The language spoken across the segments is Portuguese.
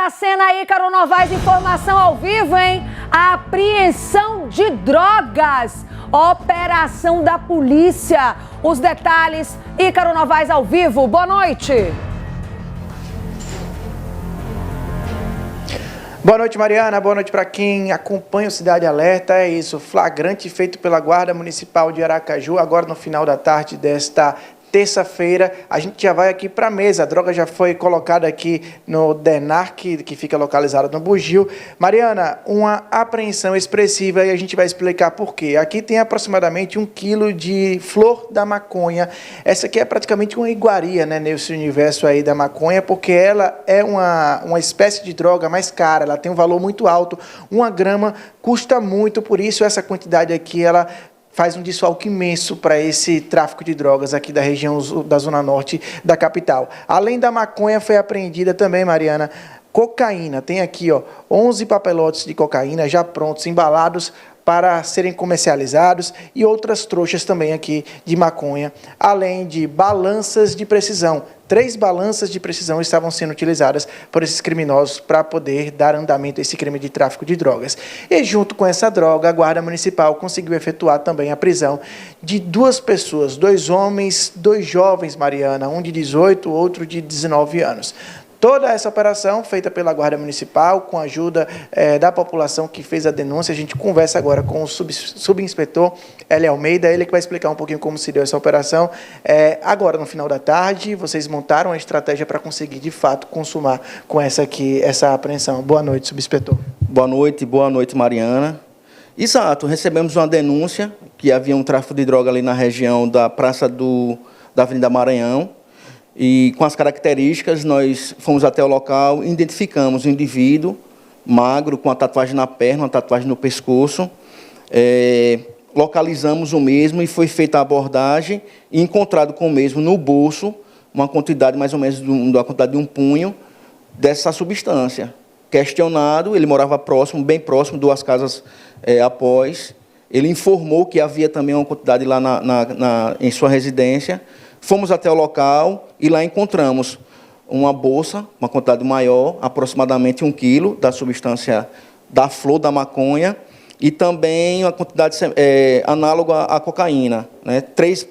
da cena, Ícaro Novaes, informação ao vivo, hein? A apreensão de drogas, operação da polícia. Os detalhes, Ícaro Novaes ao vivo, boa noite. Boa noite, Mariana. Boa noite para quem acompanha o Cidade Alerta. É isso, flagrante feito pela Guarda Municipal de Aracaju, agora no final da tarde desta terça-feira. A gente já vai aqui para a mesa. A droga já foi colocada aqui no DENARC, que fica localizado no Bugio. Mariana, uma apreensão expressiva e a gente vai explicar por quê. Aqui tem aproximadamente 1 quilo de flor da maconha. Essa aqui é praticamente uma iguaria, né, nesse universo aí da maconha, porque ela é uma espécie de droga mais cara, ela tem um valor muito alto. 1 grama custa muito, por isso essa quantidade aqui, ela faz um desfalque imenso para esse tráfico de drogas aqui da região da Zona Norte da capital. Além da maconha, foi apreendida também, Mariana, cocaína. Tem aqui, 11 papelotes de cocaína já prontos, embalados para serem comercializados, e outras trouxas também aqui de maconha, além de balanças de precisão. 3 balanças de precisão estavam sendo utilizadas por esses criminosos para poder dar andamento a esse crime de tráfico de drogas. E junto com essa droga, a Guarda Municipal conseguiu efetuar também a prisão de 2 pessoas, 2 homens, 2 jovens, Mariana, um de 18, outro de 19 anos. Toda essa operação feita pela Guarda Municipal, com a ajuda da população que fez a denúncia. A gente conversa agora com o subinspetor Hélio Almeida, ele que vai explicar um pouquinho como se deu essa operação. Agora, no final da tarde, vocês montaram a estratégia para conseguir, de fato, consumar com essa apreensão. Boa noite, subinspetor. Boa noite, Mariana. Exato, recebemos uma denúncia que havia um tráfico de droga ali na região da Praça da Avenida Maranhão. E com as características, nós fomos até o local, identificamos um indivíduo magro, com uma tatuagem na perna, uma tatuagem no pescoço, localizamos o mesmo e foi feita a abordagem e encontrado com o mesmo no bolso uma quantidade mais ou menos da quantidade de 1 punho dessa substância. Questionado, ele morava próximo, bem próximo, 2 casas após, ele informou que havia também uma quantidade lá em sua residência. Fomos até o local e lá encontramos uma bolsa, uma quantidade maior, aproximadamente 1 quilo da substância da flor da maconha e também uma quantidade análoga à cocaína, né? 3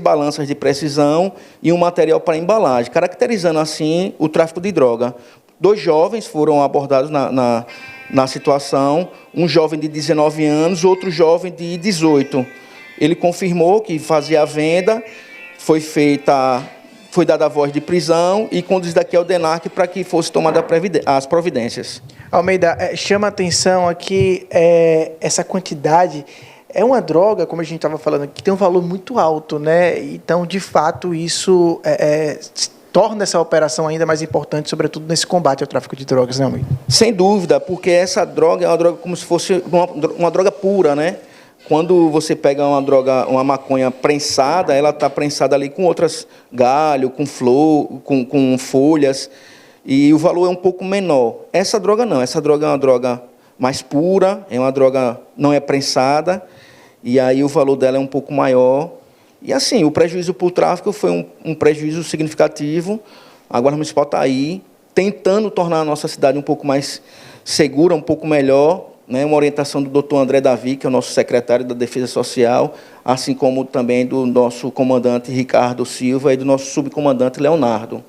balanças de precisão e um material para embalagem, caracterizando assim o tráfico de droga. 2 jovens foram abordados na situação, um jovem de 19 anos, outro jovem de 18. Ele confirmou que fazia a venda. Foi dada a voz de prisão e conduzido aqui ao DENARC para que fosse tomada as providências. Almeida, chama a atenção aqui essa quantidade. É uma droga, como a gente estava falando, que tem um valor muito alto, né? Então, de fato, isso torna essa operação ainda mais importante, sobretudo nesse combate ao tráfico de drogas, né, Almeida? Sem dúvida, porque essa droga é uma droga como se fosse uma droga pura, né? Quando você pega uma maconha prensada, ela está prensada ali com outras galho, com flor, com folhas, e o valor é um pouco menor. Essa droga não, essa droga é uma droga mais pura, é uma droga não é prensada, e aí o valor dela é um pouco maior. E assim, o prejuízo para o tráfico foi um prejuízo significativo. A Guarda Municipal está aí, tentando tornar a nossa cidade um pouco mais segura, um pouco melhor, né, uma orientação do Dr. André Davi, que é o nosso secretário da Defesa Social, assim como também do nosso comandante Ricardo Silva e do nosso subcomandante Leonardo.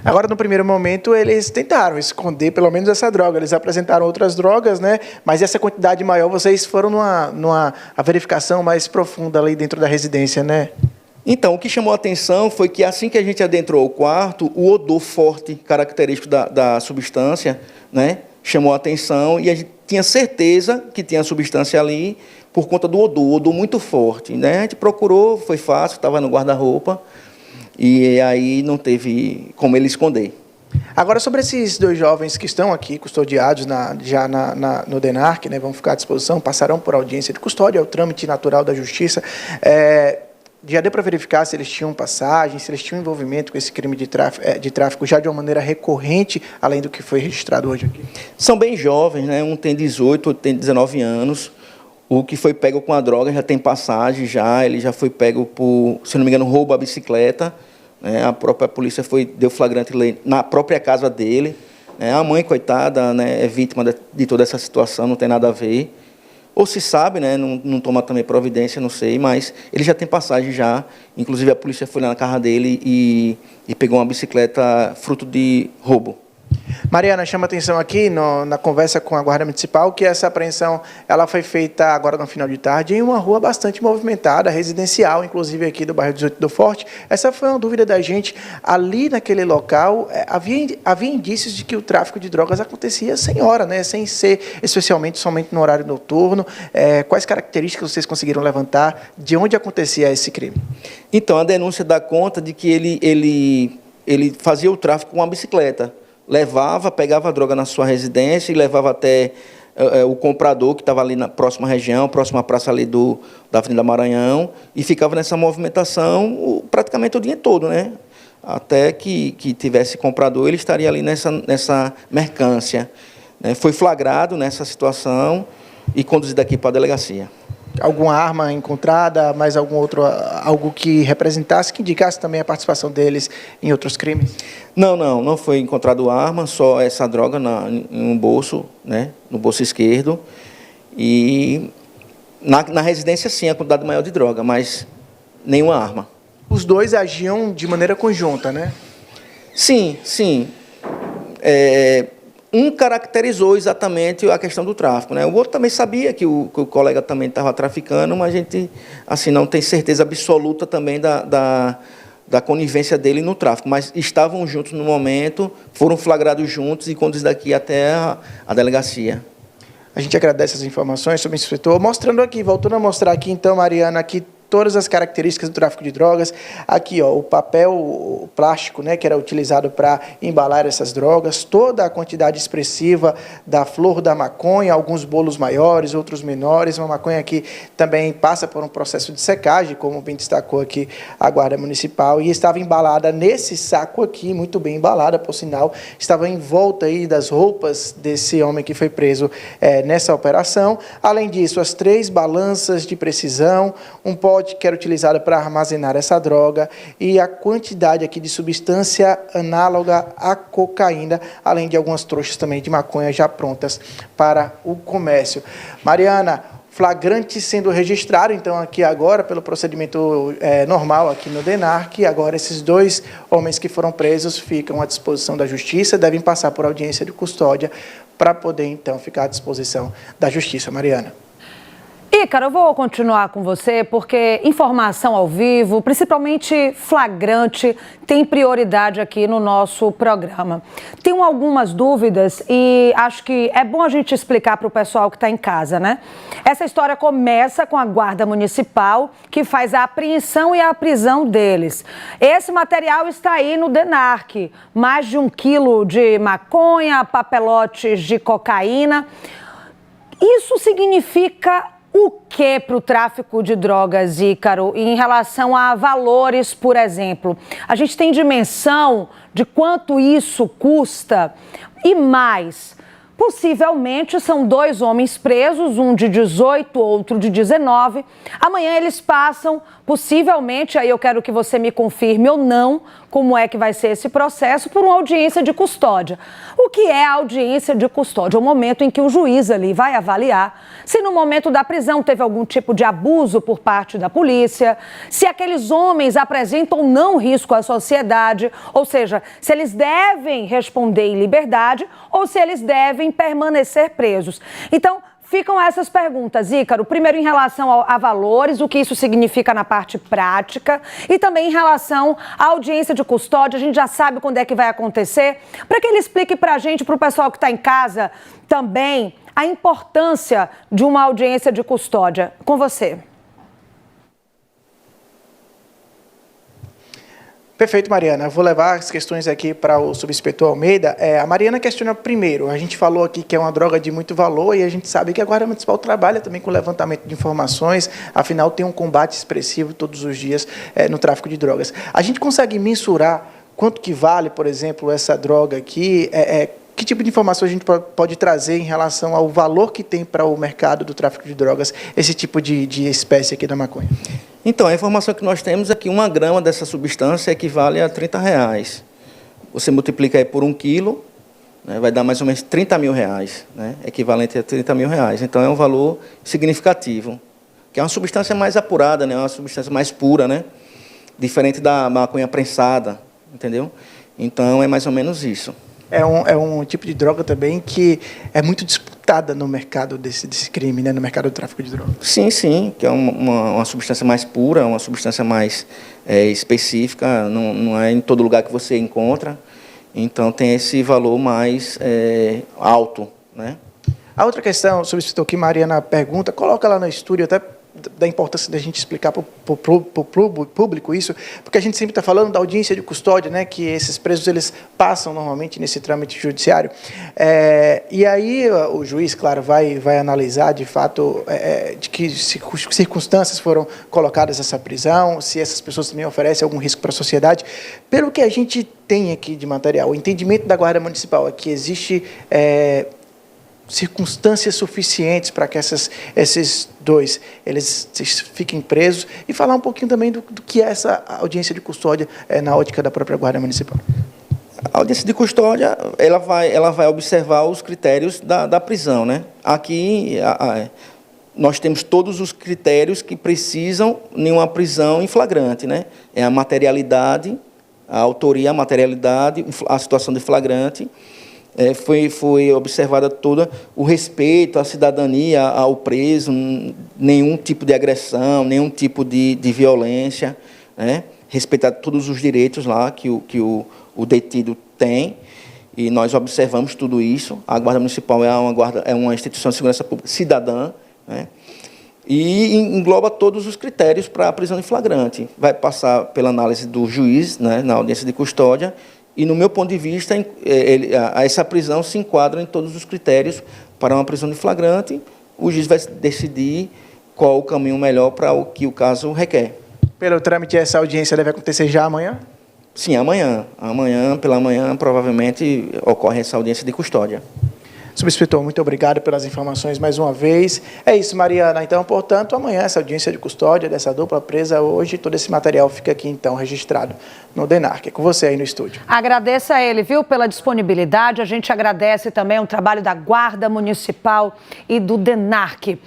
Agora, no primeiro momento, eles tentaram esconder pelo menos essa droga. Eles apresentaram outras drogas, né? Mas essa quantidade maior, vocês foram numa verificação mais profunda ali dentro da residência, né? Então, o que chamou a atenção foi que assim que a gente adentrou o quarto, o odor forte, característico da substância, né, chamou a atenção e a gente tinha certeza que tinha substância ali por conta do odor muito forte, né? A gente procurou, foi fácil, estava no guarda-roupa e aí não teve como ele esconder. Agora, sobre esses 2 jovens que estão aqui custodiados no DENARC, né, vão ficar à disposição, passarão por audiência de custódia, é o trâmite natural da justiça. Já deu para verificar se eles tinham passagem, se eles tinham envolvimento com esse crime de tráfico já de uma maneira recorrente, além do que foi registrado hoje aqui? São bem jovens, né? Um tem 18, outro tem 19 anos. O que foi pego com a droga já tem passagem, ele já foi pego por, se não me engano, roubo à bicicleta. Né? A própria polícia deu flagrante na própria casa dele. A mãe, coitada, né, é vítima de toda essa situação, não tem nada a ver. Ou se sabe, né, não toma também providência, não sei, mas ele já tem passagem já. Inclusive a polícia foi lá na casa dele e pegou uma bicicleta fruto de roubo. Mariana, chama atenção aqui na conversa com a Guarda Municipal que essa apreensão ela foi feita agora no final de tarde em uma rua bastante movimentada, residencial, inclusive aqui do bairro 18 do Forte. Essa foi uma dúvida da gente. Ali naquele local, havia indícios de que o tráfico de drogas acontecia sem hora, né? Sem ser especialmente somente no horário noturno. Quais características vocês conseguiram levantar? De onde acontecia esse crime? Então, a denúncia dá conta de que ele fazia o tráfico com uma bicicleta. Pegava a droga na sua residência e levava até o comprador, que estava ali na próxima região, próxima praça ali da Avenida Maranhão, e ficava nessa movimentação praticamente o dia todo, né? Até que tivesse comprador, ele estaria ali nessa mercância. Né? Foi flagrado nessa situação e conduzido aqui para a delegacia. Alguma arma encontrada, mais algo que representasse, que indicasse também a participação deles em outros crimes? Não foi encontrado arma, só essa droga em um bolso, né, no bolso esquerdo. E na residência, sim, a quantidade maior de droga, mas nenhuma arma. Os dois agiam de maneira conjunta, né? Sim. Um caracterizou exatamente a questão do tráfico, né? O outro também sabia que o colega também estava traficando, mas a gente assim, não tem certeza absoluta também da conivência dele no tráfico, mas estavam juntos no momento, foram flagrados juntos e conduzidos daqui até a delegacia. A gente agradece as informações sobre o inspetor, voltando a mostrar aqui, então, Mariana, aqui todas as características do tráfico de drogas. Aqui, ó, o papel plástico, né, que era utilizado para embalar essas drogas, toda a quantidade expressiva da flor da maconha, alguns bolos maiores, outros menores, uma maconha que também passa por um processo de secagem, como bem destacou aqui a Guarda Municipal, e estava embalada nesse saco aqui, muito bem embalada, por sinal, estava em volta aí das roupas desse homem que foi preso nessa operação. Além disso, as 3 balanças de precisão, um pote que era utilizado para armazenar essa droga e a quantidade aqui de substância análoga à cocaína, além de algumas trouxas também de maconha já prontas para o comércio. Mariana, flagrante sendo registrado, então, aqui agora, pelo procedimento normal aqui no DENARC, agora esses 2 homens que foram presos ficam à disposição da Justiça, devem passar por audiência de custódia para poder, então, ficar à disposição da Justiça. Mariana. Ícaro, eu vou continuar com você porque informação ao vivo, principalmente flagrante, tem prioridade aqui no nosso programa. Tenho algumas dúvidas e acho que é bom a gente explicar para o pessoal que está em casa, né? Essa história começa com a Guarda Municipal, que faz a apreensão e a prisão deles. Esse material está aí no DENARC, mais de 1 quilo de maconha, papelotes de cocaína. Isso significa o que para o tráfico de drogas, Ícaro, em relação a valores, por exemplo? A gente tem dimensão de quanto isso custa? E mais, possivelmente são 2 homens presos, um de 18, outro de 19. Amanhã eles passam, possivelmente, aí eu quero que você me confirme ou não, como é que vai ser esse processo, por uma audiência de custódia. O que é a audiência de custódia? É o momento em que o juiz ali vai avaliar se no momento da prisão teve algum tipo de abuso por parte da polícia, se aqueles homens apresentam ou não risco à sociedade, ou seja, se eles devem responder em liberdade ou se eles devem permanecer presos. Então, ficam essas perguntas, Ícaro. Primeiro, em relação a valores, o que isso significa na parte prática e também em relação à audiência de custódia. A gente já sabe quando é que vai acontecer. Para que ele explique para a gente, para o pessoal que está em casa também, a importância de uma audiência de custódia. Com você. Perfeito, Mariana. Eu vou levar as questões aqui para o subinspetor Almeida. A Mariana questiona primeiro. A gente falou aqui que é uma droga de muito valor e a gente sabe que a Guarda Municipal trabalha também com levantamento de informações, afinal tem um combate expressivo todos os dias no tráfico de drogas. A gente consegue mensurar quanto que vale, por exemplo, essa droga aqui? Que tipo de informação a gente pode trazer em relação ao valor que tem para o mercado do tráfico de drogas esse tipo de espécie aqui da maconha? Então, a informação que nós temos é que 1 grama dessa substância equivale a R$30. Você multiplica aí por 1 quilo, né, vai dar mais ou menos R$30 mil, né, equivalente a R$30 mil. Então é um valor significativo, que é uma substância mais apurada, né, uma substância mais pura, né, diferente da maconha prensada, entendeu? Então é mais ou menos isso. É um tipo de droga também que é muito disputada no mercado desse crime, né? No mercado do tráfico de drogas. Sim, sim, que é uma substância mais pura, uma substância mais específica, não é em todo lugar que você encontra, então tem esse valor mais alto, né? A outra questão, subscritor, que Mariana pergunta, coloca lá no estúdio, até da importância da gente explicar para o público isso, porque a gente sempre está falando da audiência de custódia, né, que esses presos eles passam normalmente nesse trâmite judiciário. E aí o juiz, claro, vai analisar de fato de que circunstâncias foram colocadas essa prisão, se essas pessoas também oferecem algum risco para a sociedade. Pelo que a gente tem aqui de material, o entendimento da Guarda Municipal é que existe circunstâncias suficientes para que esses dois eles fiquem presos, e falar um pouquinho também do que é essa audiência de custódia na ótica da própria Guarda Municipal. A audiência de custódia ela vai observar os critérios da prisão, né? Aqui nós temos todos os critérios que precisam em uma prisão em flagrante, né? É a materialidade, a autoria, a materialidade, a situação de flagrante. Foi observada toda o respeito à cidadania, ao preso, nenhum tipo de agressão, nenhum tipo de violência, né? Respeitar todos os direitos lá que o detido tem, e nós observamos tudo isso. A Guarda Municipal é uma instituição de segurança pública cidadã, né? E engloba todos os critérios para a prisão em flagrante. Vai passar pela análise do juiz, né, na audiência de custódia. E, no meu ponto de vista, essa prisão se enquadra em todos os critérios para uma prisão de flagrante. O juiz vai decidir qual o caminho melhor para o que o caso requer. Pelo trâmite, essa audiência deve acontecer já amanhã? Sim, amanhã. Pela manhã, provavelmente, ocorre essa audiência de custódia. Subscritor, muito obrigado pelas informações mais uma vez. É isso, Mariana. Então, portanto, amanhã essa audiência de custódia dessa dupla presa hoje, todo esse material fica aqui, então, registrado no DENARC. É com você aí no estúdio. Agradeço a ele, viu, pela disponibilidade. A gente agradece também o trabalho da Guarda Municipal e do DENARC.